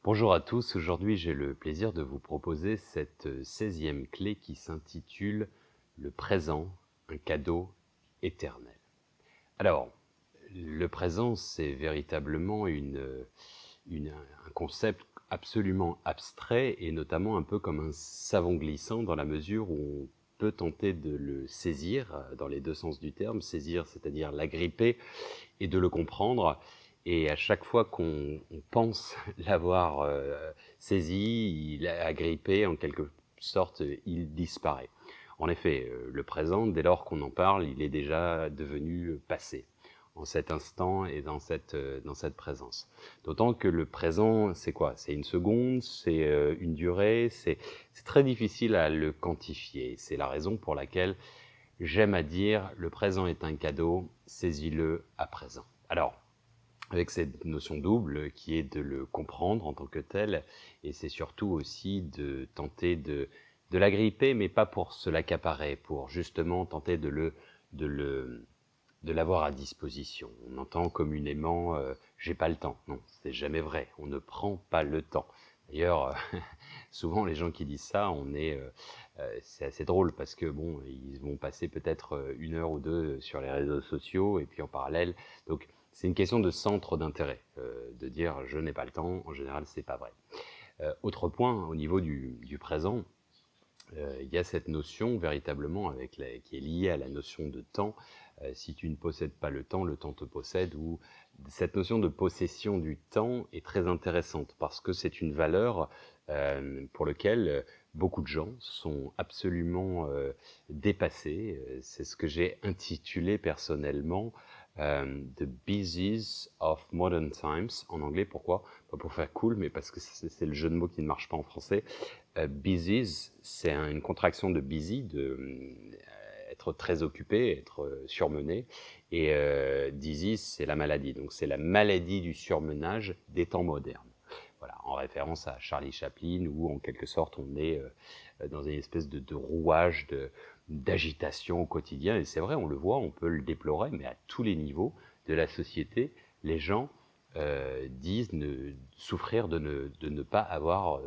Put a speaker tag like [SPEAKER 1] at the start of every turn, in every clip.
[SPEAKER 1] Bonjour à tous, aujourd'hui j'ai le plaisir de vous proposer cette 16e clé qui s'intitule « Le présent, un cadeau éternel ». Alors, le présent c'est véritablement un concept absolument abstrait et notamment un peu comme un savon glissant dans la mesure où on peut tenter de le saisir dans les deux sens du terme, saisir c'est-à-dire l'agripper et de le comprendre. Et à chaque fois qu'on pense l'avoir saisi, il a agrippé, en quelque sorte, il disparaît. En effet, le présent, dès lors qu'on en parle, il est déjà devenu passé, en cet instant et dans cette présence. D'autant que le présent, c'est quoi? C'est une seconde, c'est une durée, c'est très difficile à le quantifier. C'est la raison pour laquelle j'aime à dire « le présent est un cadeau, saisis-le à présent ». Alors, avec cette notion double qui est de le comprendre en tant que tel, et c'est surtout aussi de tenter de l'agripper, mais pas pour se l'accaparer, pour justement tenter de l'avoir à disposition. On entend communément j'ai pas le temps. Non, c'est jamais vrai. On ne prend pas le temps. D'ailleurs, souvent les gens qui disent ça, c'est assez drôle parce que bon, ils vont passer peut-être 1 heure ou 2 sur les réseaux sociaux et puis en parallèle. Donc c'est une question de centre d'intérêt, de dire je n'ai pas le temps. En général, c'est pas vrai. Autre point au niveau du présent. Il y a cette notion véritablement qui est liée à la notion de temps. Si tu ne possèdes pas le temps te possède. Ou cette notion de possession du temps est très intéressante parce que c'est une valeur pour laquelle beaucoup de gens sont absolument dépassés. C'est ce que j'ai intitulé personnellement The Busies of Modern Times en anglais. Pourquoi? Pas pour faire cool, mais parce que c'est le jeu de mots qui ne marche pas en français. Busies, c'est une contraction de busy, être très occupé, être surmené. Et disease, c'est la maladie. Donc c'est la maladie du surmenage des temps modernes. Voilà, en référence à Charlie Chaplin, où en quelque sorte on est dans une espèce de rouage d'agitation au quotidien. Et c'est vrai, on le voit, on peut le déplorer, mais à tous les niveaux de la société, les gens disent souffrir de ne pas avoir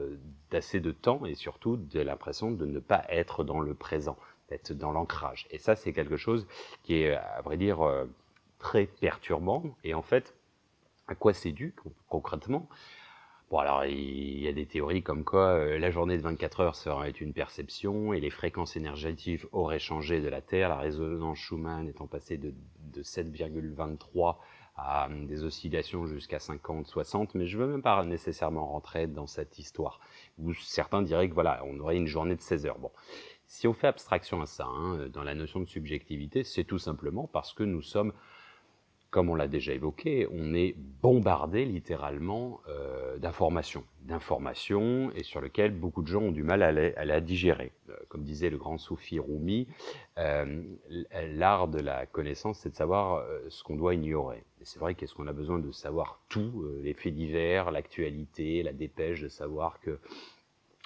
[SPEAKER 1] d'assez de temps et surtout de l'impression de ne pas être dans le présent, d'être dans l'ancrage. Et ça, c'est quelque chose qui est, à vrai dire, très perturbant. Et en fait, à quoi c'est dû concrètement? Bon, alors, il y a des théories comme quoi la journée de 24 heures serait une perception et les fréquences énergétiques auraient changé de la Terre, la résonance Schumann étant passée de 7,23 à des oscillations jusqu'à 50, 60, mais je ne veux même pas nécessairement rentrer dans cette histoire, où certains diraient que voilà, on aurait une journée de 16 heures. Bon, si on fait abstraction à ça, dans la notion de subjectivité, c'est tout simplement parce que nous sommes, comme on l'a déjà évoqué, on est bombardé littéralement d'informations et sur lesquelles beaucoup de gens ont du mal à la digérer. Comme disait le grand soufi Rumi, l'art de la connaissance, c'est de savoir ce qu'on doit ignorer. Et c'est vrai qu'est-ce qu'on a besoin de savoir tout, les faits divers, l'actualité, la dépêche, de savoir que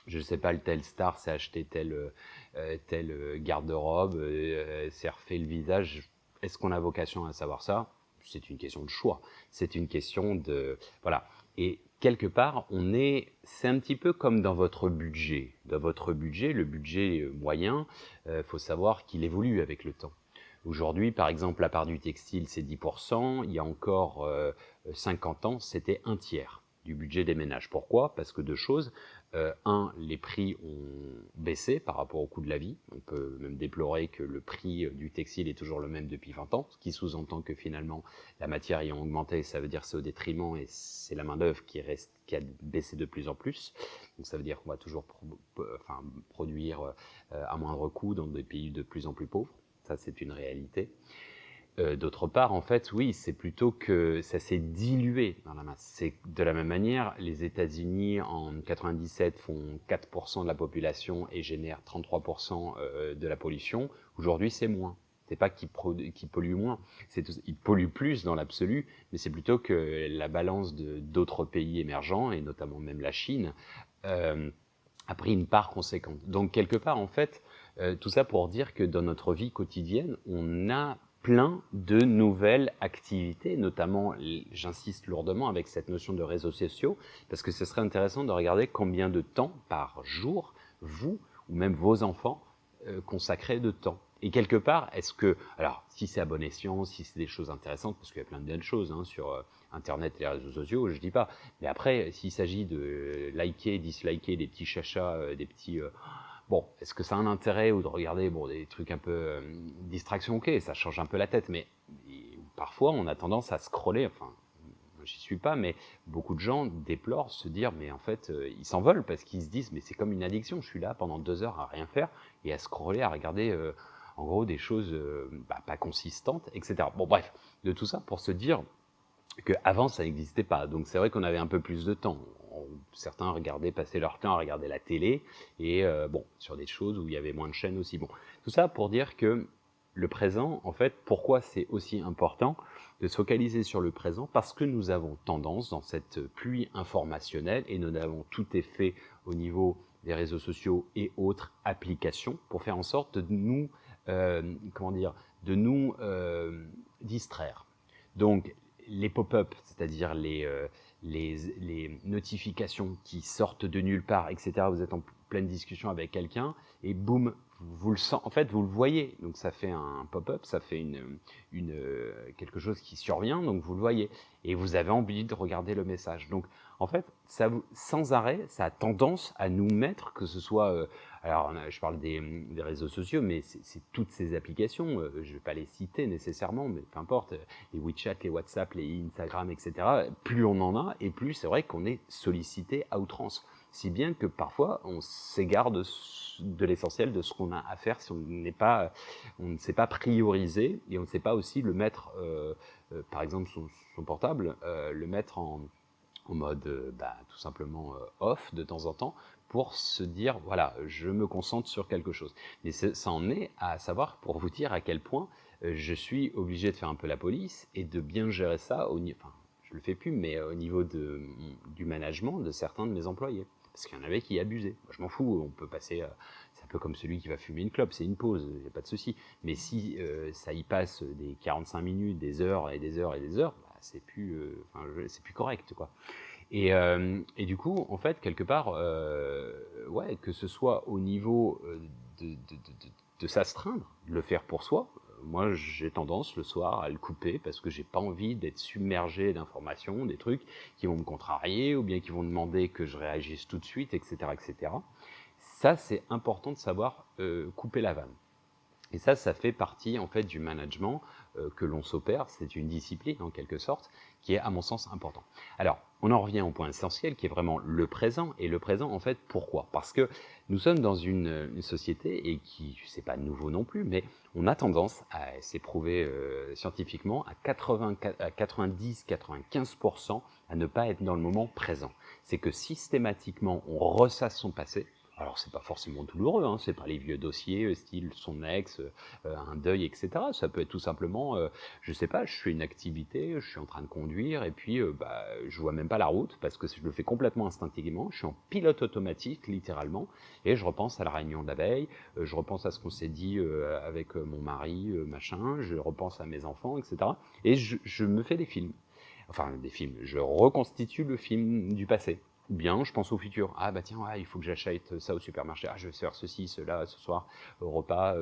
[SPEAKER 1] je ne sais pas, le tel star s'est acheté tel garde-robe, s'est refait le visage. Est-ce qu'on a vocation à savoir ça? C'est une question de choix. C'est une question de... Voilà. Et quelque part, c'est un petit peu comme dans votre budget. Dans votre budget, le budget moyen, faut savoir qu'il évolue avec le temps. Aujourd'hui, par exemple, la part du textile, c'est 10%. Il y a encore 50 ans, c'était 1/3 du budget des ménages. Pourquoi? Parce que deux choses. Les prix ont baissé par rapport au coût de la vie. On peut même déplorer que le prix du textile est toujours le même depuis 20 ans, ce qui sous-entend que finalement la matière ayant augmenté, ça veut dire que c'est au détriment et c'est la main-d'œuvre qui a baissé de plus en plus. Donc ça veut dire qu'on va toujours produire à moindre coût dans des pays de plus en plus pauvres. Ça, c'est une réalité. D'autre part, en fait, oui, c'est plutôt que ça s'est dilué dans la masse. C'est de la même manière, les États-Unis en 97 font 4% de la population et génèrent 33% de la pollution. Aujourd'hui, c'est moins. C'est pas qu'ils polluent moins, ils polluent plus dans l'absolu, mais c'est plutôt que la balance d'autres pays émergents, et notamment même la Chine, a pris une part conséquente. Donc quelque part, en fait, tout ça pour dire que dans notre vie quotidienne, on a plein de nouvelles activités, notamment, j'insiste lourdement avec cette notion de réseaux sociaux, parce que ce serait intéressant de regarder combien de temps par jour, vous ou même vos enfants, consacrez de temps. Et quelque part, est-ce que, alors si c'est à bon escient, si c'est des choses intéressantes, parce qu'il y a plein de belles choses sur Internet et les réseaux sociaux, je dis pas, mais après, s'il s'agit de liker, disliker des petits chachas, des petits... bon, est-ce que ça a un intérêt ou de regarder des trucs un peu distraction, ok, ça change un peu la tête, mais parfois on a tendance à scroller, enfin, j'y suis pas, mais beaucoup de gens déplorent se dire, mais en fait, ils s'envolent parce qu'ils se disent, mais c'est comme une addiction, je suis là pendant 2 heures à rien faire et à scroller, à regarder en gros des choses pas consistantes, etc. Bon, bref, de tout ça pour se dire qu'avant ça n'existait pas, donc c'est vrai qu'on avait un peu plus de temps. Certains regardaient passer leur temps à regarder la télé et sur des choses où il y avait moins de chaînes aussi. Bon, tout ça pour dire que le présent, en fait, pourquoi c'est aussi important de se focaliser sur le présent? Parce que nous avons tendance dans cette pluie informationnelle, et nous avons tout est fait au niveau des réseaux sociaux et autres applications pour faire en sorte de nous, de nous distraire. Donc, les pop-up, c'est-à-dire les notifications qui sortent de nulle part, etc. Vous êtes en pleine discussion avec quelqu'un et boum, vous le sentez, en fait, vous le voyez. Donc ça fait un pop-up, ça fait quelque chose qui survient, donc vous le voyez. Et vous avez envie de regarder le message. Donc en fait, sans arrêt, ça a tendance à nous mettre, que ce soit... alors, je parle des réseaux sociaux, mais c'est toutes ces applications. Je ne vais pas les citer nécessairement, mais peu importe. Les WeChat, les WhatsApp, les Instagram, etc. Plus on en a, et plus c'est vrai qu'on est sollicité à outrance. Si bien que parfois, on s'égare de l'essentiel de ce qu'on a à faire si on ne sait pas prioriser, et on ne sait pas aussi le mettre, par exemple son portable, le mettre en mode tout simplement off de temps en temps, pour se dire, voilà, je me concentre sur quelque chose. Mais ça en est à savoir, pour vous dire à quel point je suis obligé de faire un peu la police et de bien gérer ça, enfin, je le fais plus, mais au niveau du management de certains de mes employés. Parce qu'il y en avait qui abusaient. Moi, je m'en fous, on peut passer... c'est un peu comme celui qui va fumer une clope, c'est une pause, il n'y a pas de souci. Mais si ça y passe des 45 minutes, des heures et des heures et des heures, c'est plus correct, quoi. Et du coup, en fait, quelque part, ouais, que ce soit au niveau de s'astreindre, de le faire pour soi. Moi, j'ai tendance le soir à le couper parce que j'ai pas envie d'être submergé d'informations, des trucs qui vont me contrarier ou bien qui vont demander que je réagisse tout de suite, etc., etc. Ça, c'est important de savoir couper la vanne. Et ça fait partie en fait du management que l'on s'opère. C'est une discipline en quelque sorte qui est à mon sens important. Alors, on en revient au point essentiel qui est vraiment le présent. Et le présent, en fait, pourquoi? Parce que nous sommes dans une société, et qui, c'est pas nouveau non plus, mais on a tendance, c'est prouvé scientifiquement, à 90-95% à ne pas être dans le moment présent. C'est que systématiquement, on ressasse son passé. Alors, c'est pas forcément douloureux, hein, c'est pas les vieux dossiers, style son ex, un deuil, etc. Ça peut être tout simplement, je sais pas, je fais une activité, je suis en train de conduire, et puis je vois même pas la route, parce que je le fais complètement instinctivement, je suis en pilote automatique, littéralement, et je repense à la réunion de la veille, je repense à ce qu'on s'est dit avec mon mari, machin, je repense à mes enfants, etc. Et je me fais des films. Enfin, des films, je reconstitue le film du passé. Ou bien je pense au futur. Ah bah tiens, ouais, il faut que j'achète ça au supermarché. Ah, je vais faire ceci, cela, ce soir, au repas.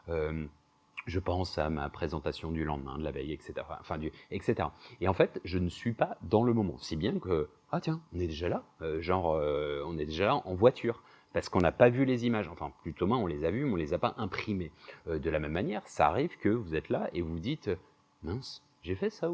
[SPEAKER 1] Je pense à ma présentation du lendemain, de la veille, etc. Etc. Et en fait, je ne suis pas dans le moment. Si bien que, ah tiens, on est déjà là. On est déjà là en voiture. Parce qu'on n'a pas vu les images. Enfin, plutôt moins, on les a vues, mais on ne les a pas imprimées. De la même manière, ça arrive que vous êtes là et vous dites, mince, j'ai fait ça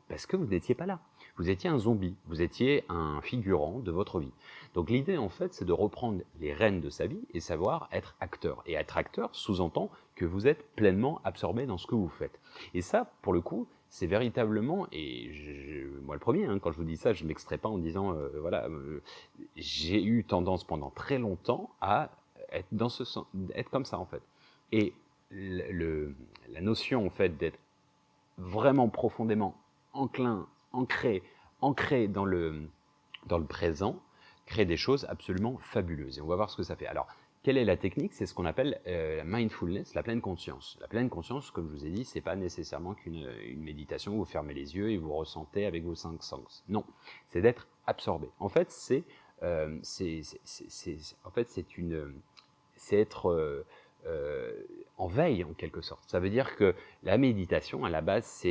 [SPEAKER 1] parce que vous n'étiez pas là. Vous étiez un zombie, vous étiez un figurant de votre vie. Donc l'idée, en fait, c'est de reprendre les rênes de sa vie et savoir être acteur. Et être acteur sous-entend que vous êtes pleinement absorbé dans ce que vous faites. Et ça, pour le coup, c'est véritablement, et moi le premier, hein, quand je vous dis ça, je ne m'extrais pas en disant, j'ai eu tendance pendant très longtemps à être être comme ça, en fait. Et la notion, en fait, d'être vraiment profondément ancré dans le présent, crée des choses absolument fabuleuses. Et on va voir ce que ça fait. Alors, quelle est la technique? C'est ce qu'on appelle la mindfulness, la pleine conscience. La pleine conscience, comme je vous ai dit, c'est pas nécessairement une méditation où vous fermez les yeux et vous ressentez avec vos 5 sens. Non, c'est d'être absorbé. En fait, c'est être en veille en quelque sorte. Ça veut dire que la méditation à la base ça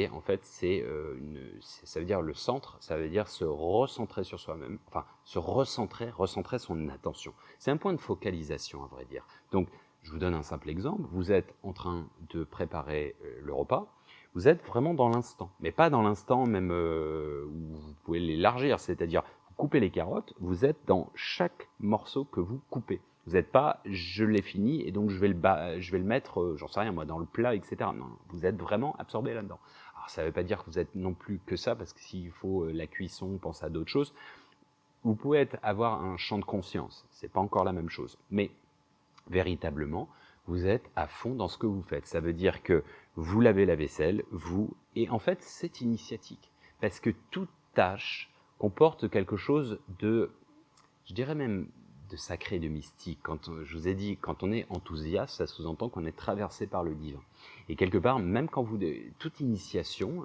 [SPEAKER 1] veut dire le centre, ça veut dire se recentrer sur soi-même, enfin se recentrer son attention. C'est un point de focalisation à vrai dire. Donc je vous donne un simple exemple, vous êtes en train de préparer le repas, vous êtes vraiment dans l'instant, mais pas dans l'instant même où vous pouvez l'élargir, c'est-à-dire vous coupez les carottes, vous êtes dans chaque morceau que vous coupez. Vous n'êtes pas « je l'ai fini et donc je vais le mettre, j'en sais rien moi, dans le plat, etc. » Non, vous êtes vraiment absorbé là-dedans. Alors ça ne veut pas dire que vous êtes non plus que ça, parce que s'il faut la cuisson, penser à d'autres choses. Vous pouvez avoir un champ de conscience, c'est pas encore la même chose. Mais véritablement, vous êtes à fond dans ce que vous faites. Ça veut dire que vous lavez la vaisselle, et en fait c'est initiatique. Parce que toute tâche comporte quelque chose de, je dirais même, de sacré, de mystique. Quand je vous ai dit, quand on est enthousiaste, ça sous-entend qu'on est traversé par le divin. Et quelque part, même quand toute initiation,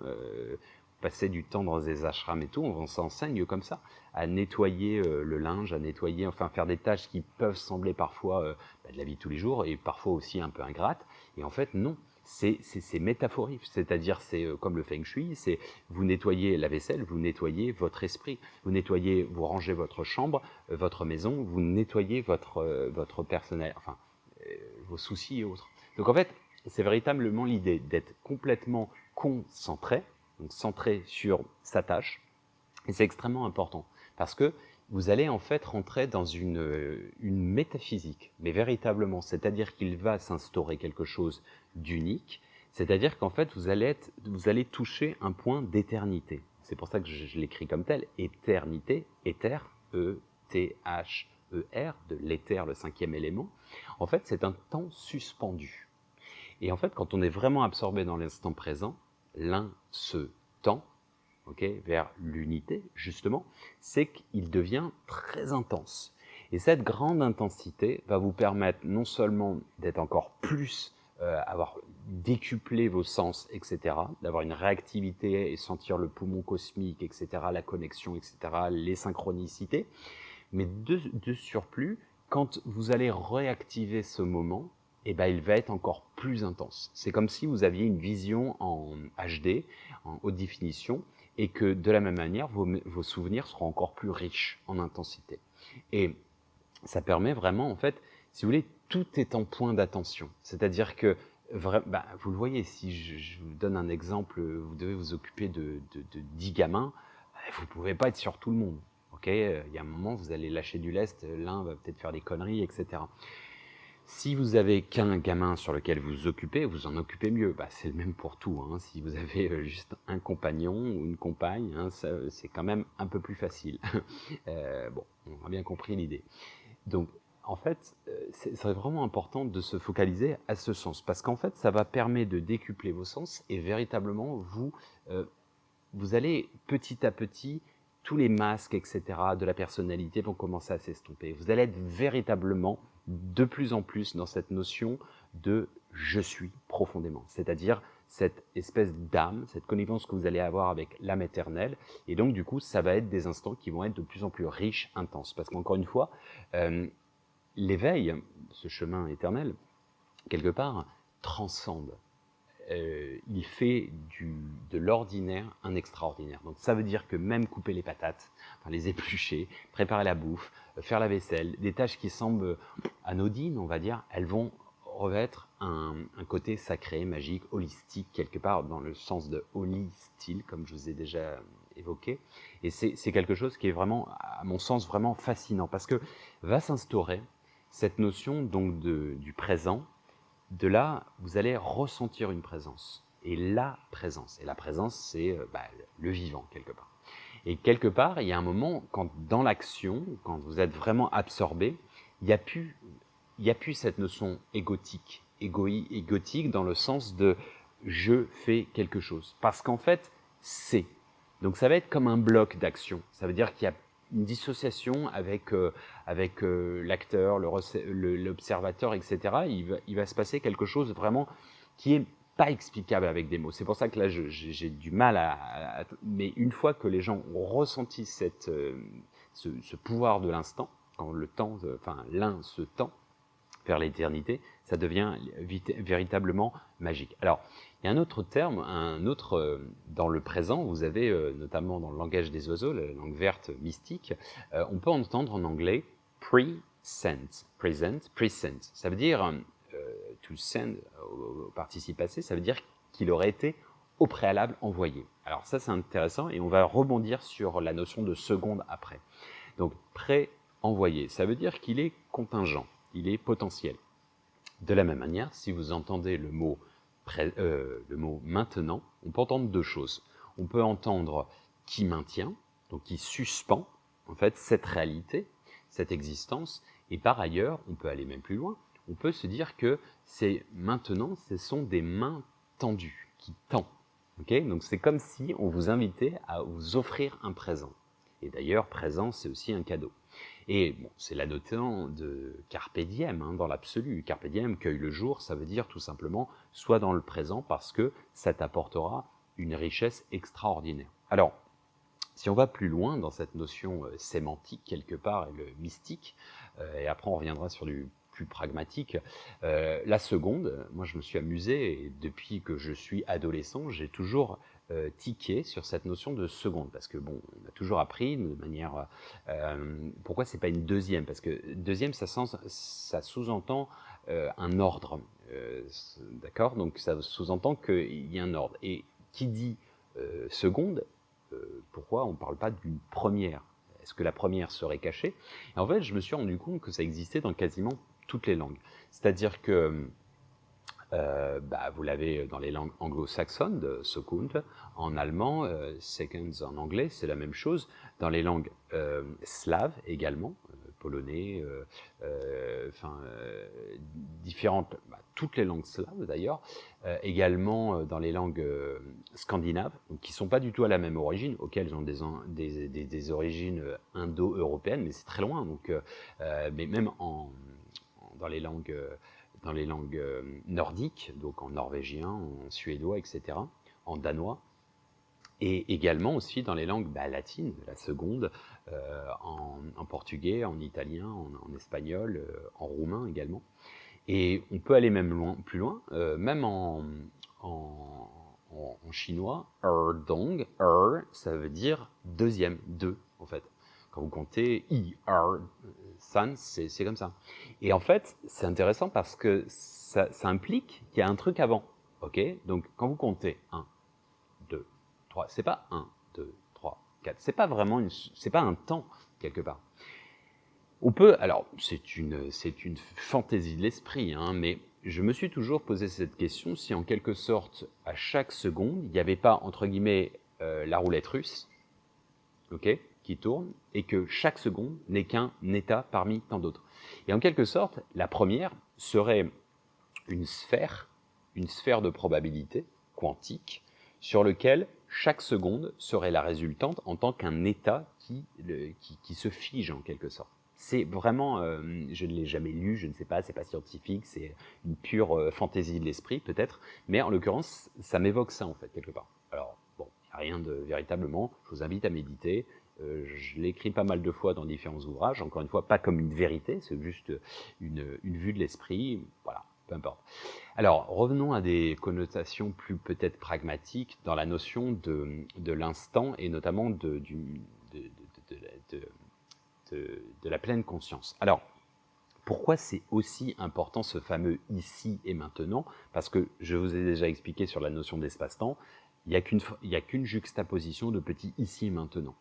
[SPEAKER 1] passer du temps dans des ashrams et tout, on s'enseigne comme ça, à nettoyer le linge, à nettoyer, enfin faire des tâches qui peuvent sembler parfois de la vie de tous les jours et parfois aussi un peu ingrates. Et en fait, non. C'est métaphorique, c'est-à-dire c'est comme le feng shui, c'est vous nettoyez la vaisselle, vous nettoyez votre esprit, vous rangez votre chambre, votre maison, vous nettoyez votre personnel, enfin vos soucis et autres. Donc en fait, c'est véritablement l'idée d'être complètement concentré, donc centré sur sa tâche, et c'est extrêmement important parce que vous allez en fait rentrer dans une métaphysique, mais véritablement, c'est-à-dire qu'il va s'instaurer quelque chose d'unique, c'est-à-dire qu'en fait vous allez toucher un point d'éternité. C'est pour ça que je l'écris comme tel, éternité, éther, E-T-H-E-R, de l'éther, le 5e élément. En fait, c'est un temps suspendu. Et en fait, quand on est vraiment absorbé dans l'instant présent, ce temps, vers l'unité, justement, c'est qu'il devient très intense. Et cette grande intensité va vous permettre non seulement d'être encore plus, avoir décuplé vos sens, etc., d'avoir une réactivité et sentir le poumon cosmique, etc., la connexion, etc., les synchronicités, mais de surplus, quand vous allez réactiver ce moment, eh ben, il va être encore plus intense. C'est comme si vous aviez une vision en HD, en haute définition, et que de la même manière, vos souvenirs seront encore plus riches en intensité. Et ça permet vraiment, en fait, si vous voulez, tout est en point d'attention. C'est-à-dire que, vous le voyez, si je vous donne un exemple, vous devez vous occuper de 10 gamins, vous ne pouvez pas être sur tout le monde. Il y a un moment, vous allez lâcher du lest, l'un va peut-être faire des conneries, etc. Si vous avez qu'un gamin sur lequel vous vous occupez, vous en occupez mieux. C'est le même pour tout. Si vous avez juste un compagnon ou une compagne, c'est quand même un peu plus facile. Bon, on a bien compris l'idée. Donc, en fait, c'est vraiment important de se focaliser à ce sens, parce qu'en fait, ça va permettre de décupler vos sens et véritablement, vous allez petit à petit, tous les masques, etc., de la personnalité vont commencer à s'estomper. Vous allez être véritablement de plus en plus dans cette notion de « je suis » profondément, c'est-à-dire cette espèce d'âme, cette connivence que vous allez avoir avec l'âme éternelle, et donc du coup, ça va être des instants qui vont être de plus en plus riches, intenses, parce qu'encore une fois, l'éveil, ce chemin éternel, quelque part, transcende. Il fait de l'ordinaire un extraordinaire. Donc ça veut dire que même couper les patates, enfin les éplucher, préparer la bouffe, faire la vaisselle, des tâches qui semblent anodines, on va dire, elles vont revêtre un côté sacré, magique, holistique, quelque part dans le sens de holy style, comme je vous ai déjà évoqué. Et c'est quelque chose qui est vraiment, à mon sens, vraiment fascinant, parce que va s'instaurer cette notion donc du présent. De là, vous allez ressentir une présence. Et la présence, c'est le vivant, quelque part. Et quelque part, il y a un moment, quand dans l'action, quand vous êtes vraiment absorbé, il n'y a plus cette notion égotique dans le sens de « je fais quelque chose ». Parce qu'en fait, c'est. Donc ça va être comme un bloc d'action. Ça veut dire qu'il y a une dissociation avec l'acteur, l'observateur, etc. Il va se passer quelque chose vraiment qui est pas explicable avec des mots. C'est pour ça que là, j'ai du mal mais une fois que les gens ont ressenti ce pouvoir de l'instant, quand le temps, enfin l'un se tend vers l'éternité, ça devient véritablement magique. Alors, il y a un autre terme, dans le présent, vous avez notamment dans le langage des oiseaux, la langue verte mystique, on peut entendre en anglais present, present. Ça veut dire to send au participe passé, ça veut dire qu'il aurait été au préalable envoyé. Alors ça c'est intéressant et on va rebondir sur la notion de seconde après. Donc pré-envoyé, ça veut dire qu'il est contingent, il est potentiel. De la même manière, si vous entendez le mot maintenant, on peut entendre deux choses. On peut entendre qui maintient, donc qui suspend en fait cette réalité, cette existence, et par ailleurs, on peut aller même plus loin, on peut se dire que c'est maintenant, ce sont des mains tendues, qui tendent. Okay, donc c'est comme si on vous invitait à vous offrir un présent. Et d'ailleurs, présent, c'est aussi un cadeau. Et bon, c'est la notion de carpe diem, dans l'absolu. Carpe diem, cueille le jour, ça veut dire tout simplement sois dans le présent parce que ça t'apportera une richesse extraordinaire. Alors, si on va plus loin dans cette notion sémantique quelque part et le mystique, et après on reviendra sur du plus pragmatique, la seconde, moi je me suis amusé et depuis que je suis adolescent, j'ai toujours tiqué sur cette notion de seconde parce que bon, on a toujours appris de manière pourquoi c'est pas une deuxième, parce que deuxième ça sous-entend un ordre, d'accord, donc ça sous-entend qu'il y a un ordre et qui dit seconde, pourquoi on ne parle pas d'une première? Est-ce que la première serait cachée? Et en fait, je me suis rendu compte que ça existait dans quasiment toutes les langues. C'est-à-dire que vous l'avez dans les langues anglo-saxonnes, de Sekunde, en allemand, seconds en anglais, c'est la même chose. Dans les langues slaves également, polonais, différentes, toutes les langues slaves d'ailleurs, également dans les langues scandinaves, donc, qui ne sont pas du tout à la même origine, auxquelles elles ont des origines indo-européennes, mais c'est très loin. Donc, mais même dans les langues nordiques, donc en norvégien, en suédois, etc., en danois, et également aussi dans les langues latines, la seconde, en portugais, en italien, en espagnol, en roumain également. Et on peut aller même plus loin, même en chinois, dong, ça veut dire deuxième, deux en fait. Quand vous comptez san, c'est comme ça. Et en fait, c'est intéressant parce que ça implique qu'il y a un truc avant. Ok, donc quand vous comptez 1, 2, 3, c'est pas 1, 2, 3, 4, c'est pas vraiment c'est pas un temps quelque part. On peut, alors c'est une fantaisie de l'esprit, mais je me suis toujours posé cette question si en quelque sorte à chaque seconde il n'y avait pas entre guillemets la roulette russe, ok, qui tourne et que chaque seconde n'est qu'un état parmi tant d'autres. Et en quelque sorte, la première serait une sphère de probabilité quantique sur lequel chaque seconde serait la résultante en tant qu'un état qui se fige en quelque sorte. C'est vraiment, je ne l'ai jamais lu, je ne sais pas, c'est pas scientifique, c'est une pure fantaisie de l'esprit peut-être, mais en l'occurrence, ça m'évoque ça en fait quelque part. Alors bon, il n'y a rien de véritablement, je vous invite à méditer. Je l'ai écrit pas mal de fois dans différents ouvrages, encore une fois, pas comme une vérité, c'est juste une vue de l'esprit, voilà, peu importe. Alors, revenons à des connotations plus peut-être pragmatiques dans la notion de l'instant et notamment de la pleine conscience. Alors, pourquoi c'est aussi important ce fameux ici et maintenant? Parce que je vous ai déjà expliqué sur la notion d'espace-temps, il n'y a qu'une juxtaposition de petits ici et maintenant.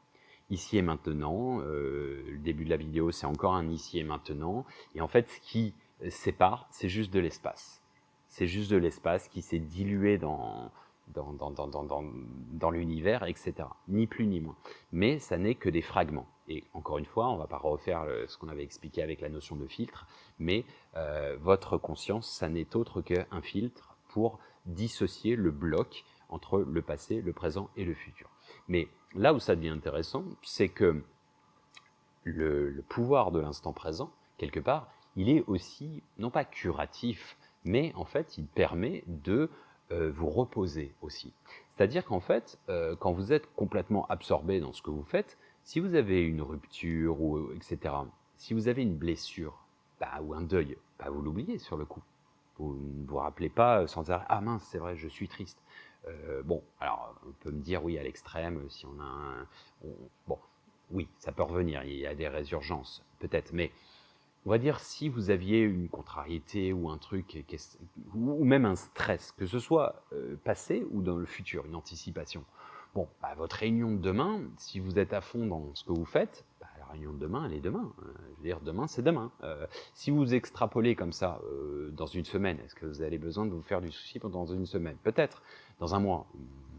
[SPEAKER 1] Ici et maintenant, le début de la vidéo, c'est encore un ici et maintenant. Et en fait, ce qui sépare, c'est juste de l'espace. C'est juste de l'espace qui s'est dilué dans l'univers, etc. Ni plus ni moins. Mais ça n'est que des fragments. Et encore une fois, on ne va pas refaire ce qu'on avait expliqué avec la notion de filtre, mais votre conscience, ça n'est autre qu'un filtre pour dissocier le bloc entre le passé, le présent et le futur. Mais là où ça devient intéressant, c'est que le pouvoir de l'instant présent, quelque part, il est aussi, non pas curatif, mais en fait, il permet de vous reposer aussi. C'est-à-dire qu'en fait, quand vous êtes complètement absorbé dans ce que vous faites, si vous avez une rupture, ou, etc., si vous avez une blessure ou un deuil, vous l'oubliez sur le coup. Vous ne vous rappelez pas sans arrêt « Ah mince, c'est vrai, je suis triste ». Bon, alors on peut me dire oui à l'extrême, si on a un... bon, oui, ça peut revenir, il y a des résurgences, peut-être, mais on va dire si vous aviez une contrariété ou un truc, ou même un stress, que ce soit passé ou dans le futur, une anticipation. Bon, votre réunion de demain, si vous êtes à fond dans ce que vous faites, la réunion de demain, elle est demain. Je veux dire, demain, c'est demain. Si vous extrapolez comme ça dans une semaine, est-ce que vous avez besoin de vous faire du souci pendant une semaine? Peut-être. Dans un mois,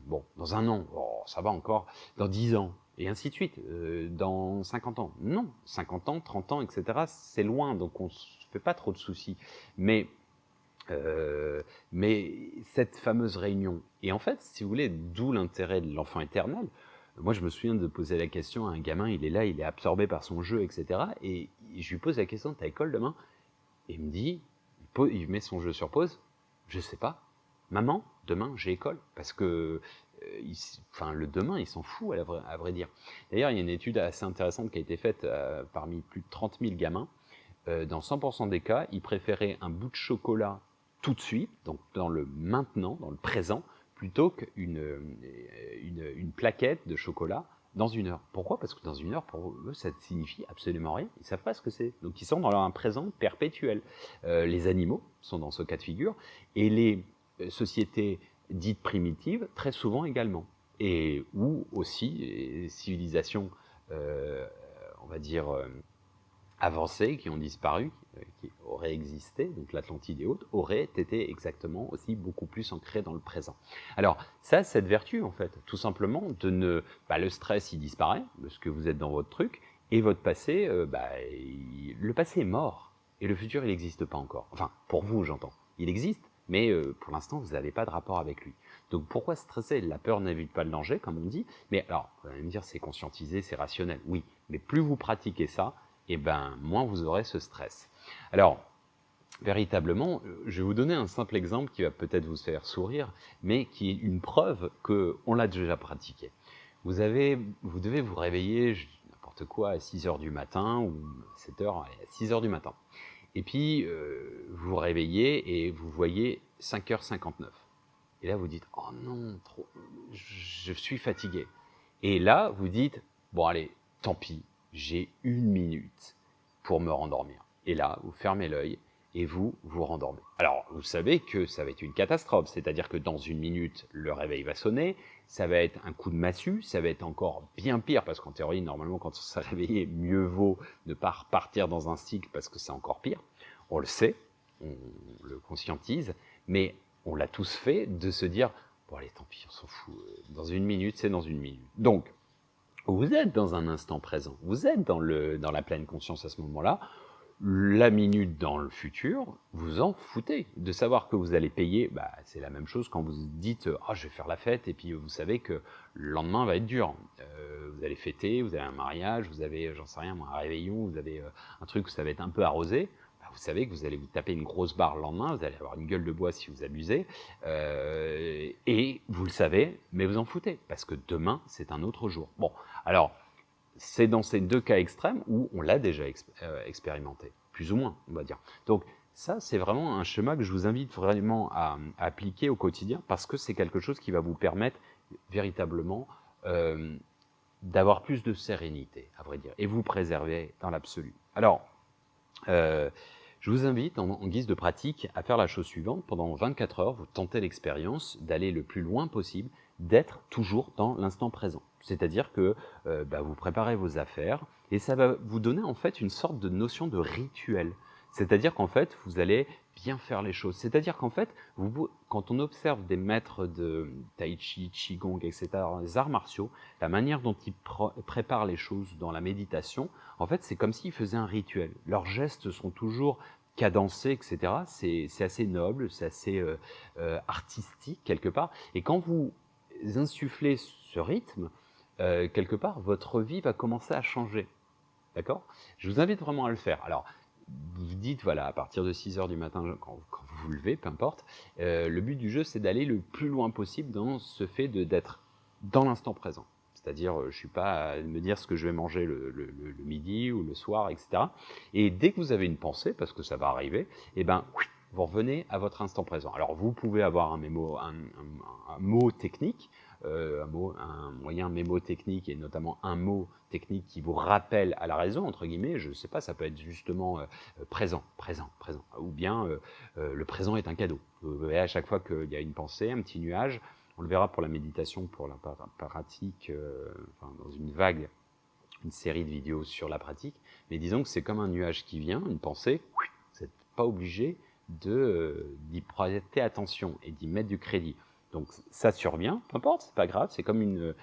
[SPEAKER 1] bon, dans un an, oh, ça va encore. Dans 10 ans, et ainsi de suite. Dans 50 ans, non. 50 ans, 30 ans, etc., c'est loin, donc on ne se fait pas trop de soucis. Mais cette fameuse réunion, et en fait, si vous voulez, d'où l'intérêt de l'enfant éternel. Moi, je me souviens de poser la question à un gamin, il est là, il est absorbé par son jeu, etc. Et je lui pose la question, t'as école demain? Et il me dit, il met son jeu sur pause, je sais pas. Maman, demain, j'ai école. Parce que le demain, il s'en fout, à vrai dire. D'ailleurs, il y a une étude assez intéressante qui a été faite parmi plus de 30 000 gamins. Dans 100% des cas, ils préféraient un bout de chocolat tout de suite, donc dans le maintenant, dans le présent, plutôt qu'une plaquette de chocolat dans une heure. Pourquoi? Parce que dans une heure, pour eux, ça ne signifie absolument rien. Ils ne savent pas ce que c'est. Donc ils sont dans un présent perpétuel. Les animaux sont dans ce cas de figure, et les sociétés dites primitives, très souvent également. Et ou aussi les civilisations, on va dire, avancées, qui ont disparu, qui auraient existé, donc l'Atlantide et autres, auraient été exactement aussi beaucoup plus ancrées dans le présent. Alors, ça, cette vertu, en fait, tout simplement, de ne... le stress, il disparaît, parce que vous êtes dans votre truc, et votre passé, le passé est mort, et le futur, il n'existe pas encore. Enfin, pour vous, j'entends. Il existe, mais pour l'instant, vous n'avez pas de rapport avec lui. Donc, pourquoi stresser? La peur n'évite pas le danger, comme on dit, mais alors, vous allez me dire, c'est conscientisé, c'est rationnel, oui, mais plus vous pratiquez ça, moins vous aurez ce stress. Alors, véritablement, je vais vous donner un simple exemple qui va peut-être vous faire sourire, mais qui est une preuve qu'on l'a déjà pratiqué. Vous devez vous réveiller, n'importe quoi, à 6 h du matin, ou 7 h, à 6 h du matin. Et puis, vous vous réveillez et vous voyez 5h59. Et là, vous dites, oh non, je suis fatigué. Et là, vous dites, bon allez, tant pis, j'ai 1 minute pour me rendormir. Et là, vous fermez l'œil et vous vous rendormez. Alors, vous savez que ça va être une catastrophe, c'est-à-dire que dans 1 minute, le réveil va sonner, ça va être un coup de massue, ça va être encore bien pire, parce qu'en théorie, normalement, quand on s'est réveillé, mieux vaut ne pas repartir dans un cycle, parce que c'est encore pire. On le sait, on le conscientise, mais on l'a tous fait, de se dire, bon allez, tant pis, on s'en fout, dans 1 minute, c'est dans 1 minute. Donc, vous êtes dans un instant présent, vous êtes dans la pleine conscience à ce moment-là. La minute dans le futur, vous en foutez. De savoir que vous allez payer, c'est la même chose quand vous dites « Ah, je vais faire la fête » et puis vous savez que le lendemain va être dur. Vous allez fêter, vous avez un mariage, vous avez, j'en sais rien, moi, un réveillon, vous avez un truc où ça va être un peu arrosé. Vous savez que vous allez vous taper une grosse barre le lendemain, vous allez avoir une gueule de bois si vous abusez, et vous le savez, mais vous en foutez, parce que demain, c'est un autre jour. Bon, alors, c'est dans ces deux cas extrêmes où on l'a déjà expérimenté, plus ou moins, on va dire. Donc, ça, c'est vraiment un schéma que je vous invite vraiment à appliquer au quotidien, parce que c'est quelque chose qui va vous permettre véritablement d'avoir plus de sérénité, à vrai dire, et vous préserver dans l'absolu. Alors, je vous invite, en guise de pratique, à faire la chose suivante. Pendant 24 heures, vous tentez l'expérience d'aller le plus loin possible, d'être toujours dans l'instant présent. C'est-à-dire que vous préparez vos affaires, et ça va vous donner en fait une sorte de notion de rituel. C'est-à-dire qu'en fait, vous allez bien faire les choses. C'est-à-dire qu'en fait, quand on observe des maîtres de tai chi, qigong, etc., les arts martiaux, la manière dont ils préparent les choses dans la méditation, en fait, c'est comme s'ils faisaient un rituel. Leurs gestes sont toujours cadencés, etc. C'est assez noble, c'est assez artistique, quelque part. Et quand vous insufflez ce rythme, quelque part, votre vie va commencer à changer. d'accord? Je vous invite vraiment à le faire. Alors, vous vous dites, voilà, à partir de 6 h du matin, quand vous vous levez, peu importe, le but du jeu, c'est d'aller le plus loin possible dans ce fait d'être dans l'instant présent. C'est-à-dire, je ne suis pas à me dire ce que je vais manger le midi ou le soir, etc. Et dès que vous avez une pensée, parce que ça va arriver, eh ben, vous revenez à votre instant présent. Alors, vous pouvez avoir un mot technique, un moyen mémotechnique et notamment un mot technique qui vous rappelle à la raison, entre guillemets, je ne sais pas, ça peut être justement présent, ou bien le présent est un cadeau. Vous voyez, à chaque fois qu'il y a une pensée, un petit nuage, on le verra pour la méditation, pour la pratique, enfin, dans une vague, une série de vidéos sur la pratique, mais disons que c'est comme un nuage qui vient, une pensée, vous n'êtes pas obligé d'y prêter attention et d'y mettre du crédit. Donc ça survient, peu importe, c'est pas grave, c'est comme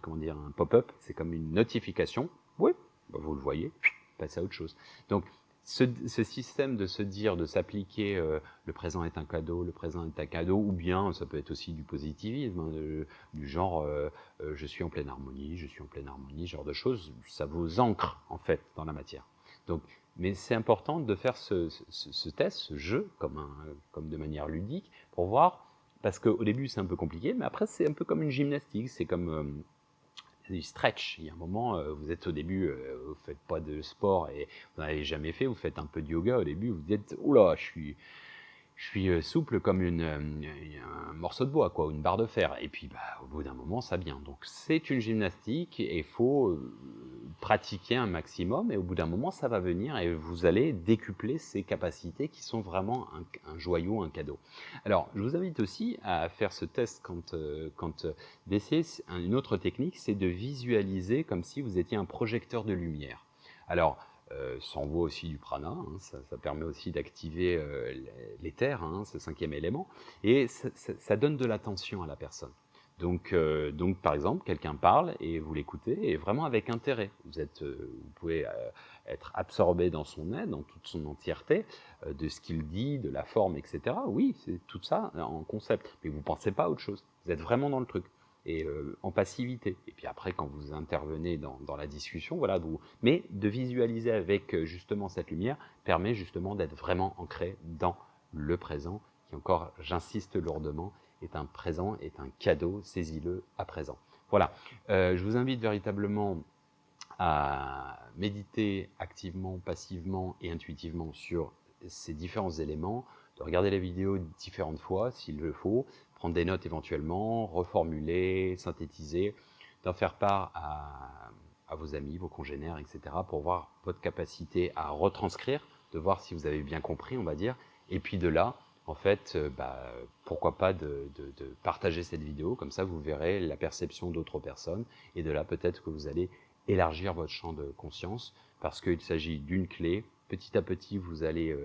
[SPEAKER 1] comment dire, un pop-up, c'est comme une notification. Oui, bah vous le voyez, passez à autre chose. Donc ce système de se dire, de s'appliquer, le présent est un cadeau, le présent est un cadeau, ou bien ça peut être aussi du positivisme, hein, du genre je suis en pleine harmonie, je suis en pleine harmonie, ce genre de choses, ça vous ancre en fait dans la matière. Donc, mais c'est important de faire ce test, ce jeu, comme de manière ludique, pour voir, parce qu'au début c'est un peu compliqué, mais après c'est un peu comme une gymnastique, c'est comme du stretch. Il y a un moment, vous êtes au début, vous ne faites pas de sport et vous n'en avez jamais fait, vous faites un peu de yoga au début, vous dites « Oula, je suis souple comme un morceau de bois, quoi, ou une barre de fer. » Et puis, bah, au bout d'un moment, ça vient. Donc, c'est une gymnastique et il faut pratiquer un maximum. Et au bout d'un moment, ça va venir et vous allez décupler ces capacités qui sont vraiment un joyau, un cadeau. Alors, je vous invite aussi à faire ce test d'essayer une autre technique, c'est de visualiser comme si vous étiez un projecteur de lumière. Alors, ça envoie aussi du prana, hein, ça permet aussi d'activer l'éther, hein, ce 5e élément, et ça donne de l'attention à la personne. Donc, par exemple, quelqu'un parle et vous l'écoutez, et vraiment avec intérêt. Vous pouvez être absorbé dans son aide, dans toute son entièreté, de ce qu'il dit, de la forme, etc. Oui, c'est tout ça en concept, mais vous ne pensez pas à autre chose. Vous êtes vraiment dans le truc et en passivité. Et puis après, quand vous intervenez dans la discussion, voilà, mais de visualiser avec justement cette lumière permet justement d'être vraiment ancré dans le présent, qui encore, j'insiste lourdement, est un présent, est un cadeau, saisis-le à présent. Voilà, je vous invite véritablement à méditer activement, passivement et intuitivement sur ces différents éléments, de regarder la vidéo différentes fois s'il le faut, prendre des notes éventuellement, reformuler, synthétiser, d'en faire part à vos amis, vos congénères, etc. pour voir votre capacité à retranscrire, de voir si vous avez bien compris, on va dire, et puis de là, en fait, pourquoi pas de partager cette vidéo, comme ça vous verrez la perception d'autres personnes, et de là peut-être que vous allez élargir votre champ de conscience, parce qu'il s'agit d'une clé. Petit à petit, vous allez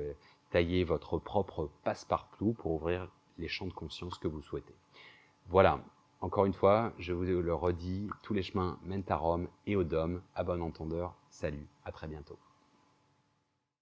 [SPEAKER 1] tailler votre propre passe-partout pour ouvrir les champs de conscience que vous souhaitez. Voilà, encore une fois, je vous le redis, tous les chemins mènent à Rome et au Dôme. À bon entendeur, salut, à très bientôt.